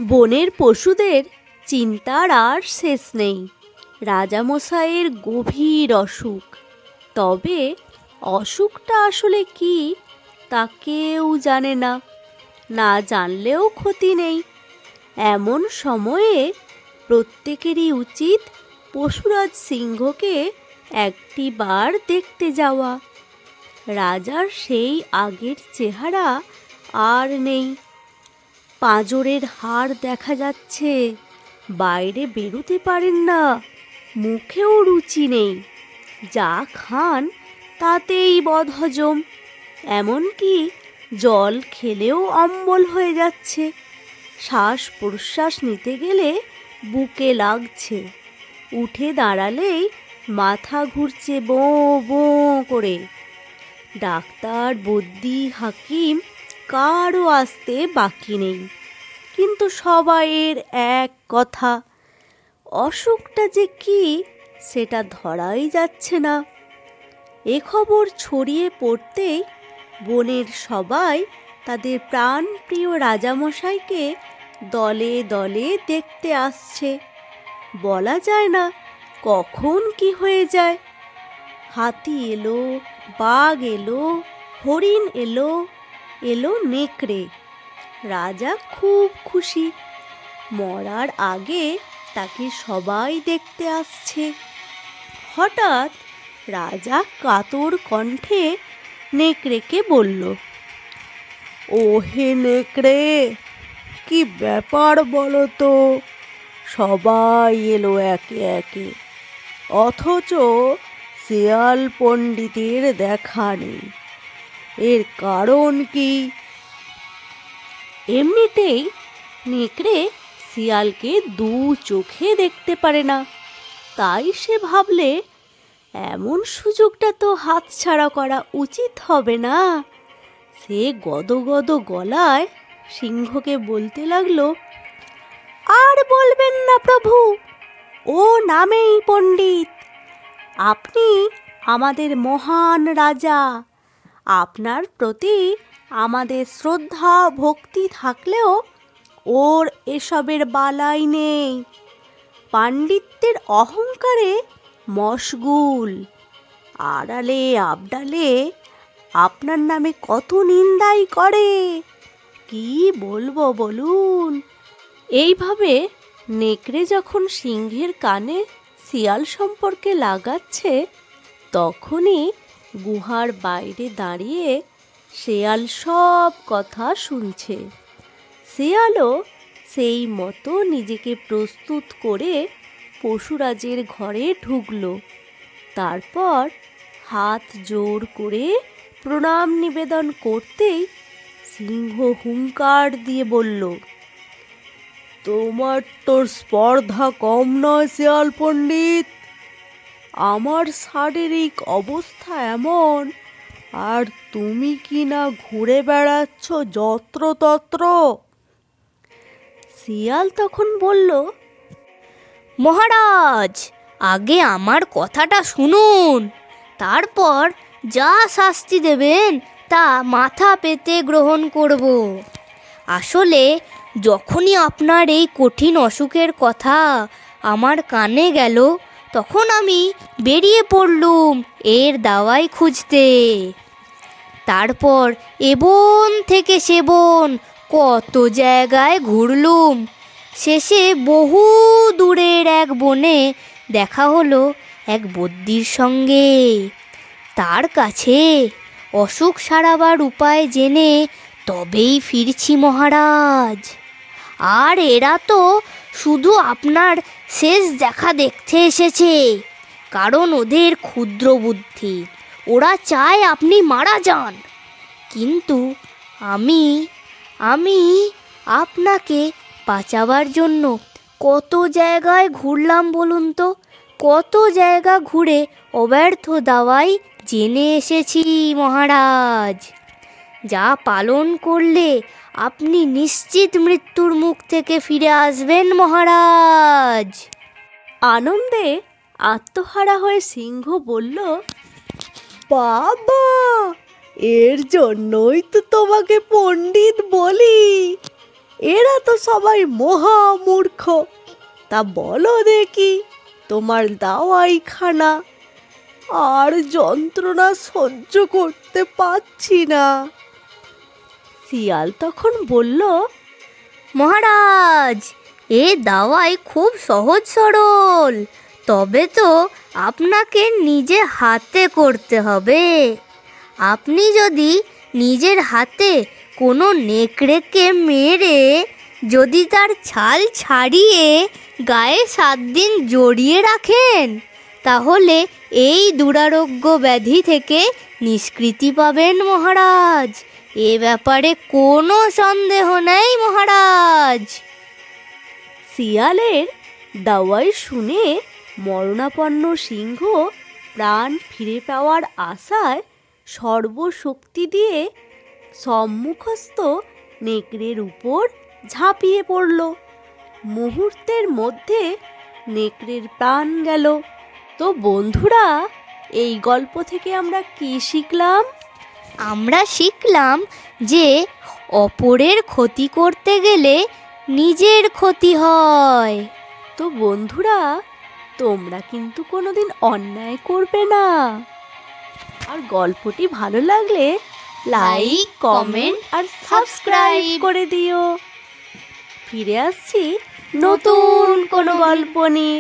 বনের পশুদের চিন্তার আর শেষ নেই। রাজামশাইয়ের গভীর অসুখ, তবে অসুখটা আসলে কি তা কেউ জানে না, না জানলেও ক্ষতি নেই। এমন সময়ে প্রত্যেকেরই উচিত পশুরাজ সিংহকে একটি বার দেখতে যাওয়া। রাজার সেই আগের চেহারা আর নেই, পাঁজরের হাড় দেখা যাচ্ছে, বাইরে বেরোতে পারেন না, মুখেও রুচি নেই, যা খান তাতেই বদহজম, এমনকি জল খেলেও অম্বল হয়ে যাচ্ছে, শ্বাস প্রশ্বাস নিতে গেলে বুকে লাগছে, উঠে দাঁড়ালেই মাথা ঘুরছে বোঁ বোঁ করে। ডাক্তার, বদ্যি, হাকিম কারও আসতে বাকি নেই, কিন্তু সবাইয়ের এক কথা, অসুখটা যে কি সেটা ধরাই যাচ্ছে না। এ খবর ছড়িয়ে পড়তেই বনের সবাই তাদের প্রাণপ্রিয় রাজামশাইকে দলে দলে দেখতে আসছে। বলা যায় না কখন কি হয়ে যায়। হাতি এলো, বাঘ এলো, হরিণ এলো, এলো নেকড়ে। রাজা খুব খুশি, মরার আগে তাকে সবাই দেখতে আসছে। হঠাৎ রাজা কাতর কণ্ঠে নেকড়েকে বলল, ও হে নেকড়ে, কি ব্যাপার বলো তো? সবাই এলো একে একে, অথচ শেয়াল পণ্ডিতের দেখা নেই, এর কারণ কি? এমনিতেই নেকড়ে শিয়ালকে দু চোখে দেখতে পারে না, তাই সে ভাবলে এমন সুযোগটা তো হাতছাড়া করা উচিত হবে না। সে গদগদ গলায় সিংহকে বলতে লাগলো, আর বলবেন না প্রভু, ও নামেই পণ্ডিত, আপনি আমাদের মহান রাজা, আপনার প্রতি আমাদের শ্রদ্ধা ভক্তি থাকলেও ওর এসবের বালাই নেই, পাণ্ডিত্যের অহংকারে মশগুল, আড়ালে আবডালে আপনার নামে কত নিন্দাই করে, কি বলবো বলুন। এইভাবে নেকড়ে যখন সিংহের কানে শিয়াল সম্পর্কে লাগাচ্ছে, তখনই গুহার বাইরে দাঁড়িয়ে শেয়াল সব কথা শুনছে। শেয়ালও সেই মতো নিজেকে প্রস্তুত করে পশুরাজের ঘরে ঢুকল। তারপর হাত জোড় করে প্রণাম নিবেদন করতেই সিংহ হুঙ্কার দিয়ে বলল, তোমার তোর স্পর্ধা কম নয় শেয়াল পণ্ডিত, আমার শারীরিক অবস্থা এমন, আর তুমি কি না ঘুরে বেড়াচ্ছ যত্রতত্র। শিয়াল তখন বলল, মহারাজ, আগে আমার কথাটা শুনুন, তারপর যা শাস্তি দেবেন তা মাথা পেতে গ্রহণ করব। আসলে যখনই আপনার এই কঠিন অসুখের কথা আমার কানে গেল, তখন আমি বেরিয়ে পড়লুম এর দাওয়াই খুঁজতে। তারপর এ বন থেকে সে বন কত জায়গায় ঘুরলুম, শেষে বহু দূরের এক বনে দেখা হলো এক বদ্যির সঙ্গে। তার কাছে অসুখ সারাবার উপায় জেনে তবেই ফিরছি মহারাজ। আর এরা তো শুধু আপনার শেষ দেখা দেখতে এসেছে, কারণ ওদের ক্ষুদ্র বুদ্ধি, ওরা চায় আপনি মারা যান। কিন্তু আমি আমি আপনাকে বাঁচাবার জন্য কত জায়গায় ঘুরলাম বলুন তো, কত জায়গা ঘুরে অব্যর্থ দাওয়াই জেনে এসেছি মহারাজ, যা পালন করলে আপনি নিশ্চিত মৃত্যুর মুখ থেকে ফিরে আসবেন মহারাজ। আনন্দে আত্মহারা হয়ে সিংহ বলল, বাবা, এর জন্যই তো তোমাকে পণ্ডিত বলি, এরা তো সবাই মহা মূর্খ। তা বলো দেখি, তোমার দাওয়াইখানা। আর যন্ত্রণা সহ্য করতে পারছি না। শিয়াল তখন বলল, মহারাজ, এ দাওয়াই খুব সহজ সরল, তবে তো আপনাকে নিজে হাতে করতে হবে। আপনি যদি নিজের হাতে কোনো নেকড়েকে মেরে যদি তার ছাল ছাড়িয়ে গায়ে 7 দিন জড়িয়ে রাখেন, তাহলে এই দুরারোগ্য ব্যাধি থেকে নিষ্কৃতি পাবেন মহারাজ। এ ব্যাপারে কোনো সন্দেহ নেই মহারাজ। শিয়ালের দাওয়াই শুনে মরণাপন্ন সিংহ প্রাণ ফিরে পাওয়ার আশায় সর্বশক্তি দিয়ে সম্মুখস্থ নেকড়ের উপর ঝাঁপিয়ে পড়ল। মুহূর্তের মধ্যে নেকড়ের প্রাণ গেল। তো বন্ধুরা, এই গল্প থেকে আমরা কি শিখলাম? আমরা শিখলাম যে অপরের ক্ষতি করতে গেলে নিজের ক্ষতি হয়। তো বন্ধুরা, তোমরা কিন্তু কোনোদিন অন্যায় করবে না। আর গল্পটি ভালো লাগলে লাইক, কমেন্ট আর সাবস্ক্রাইব করে দিও। ফিরে আসছি নতুন কোনো গল্প নিয়ে।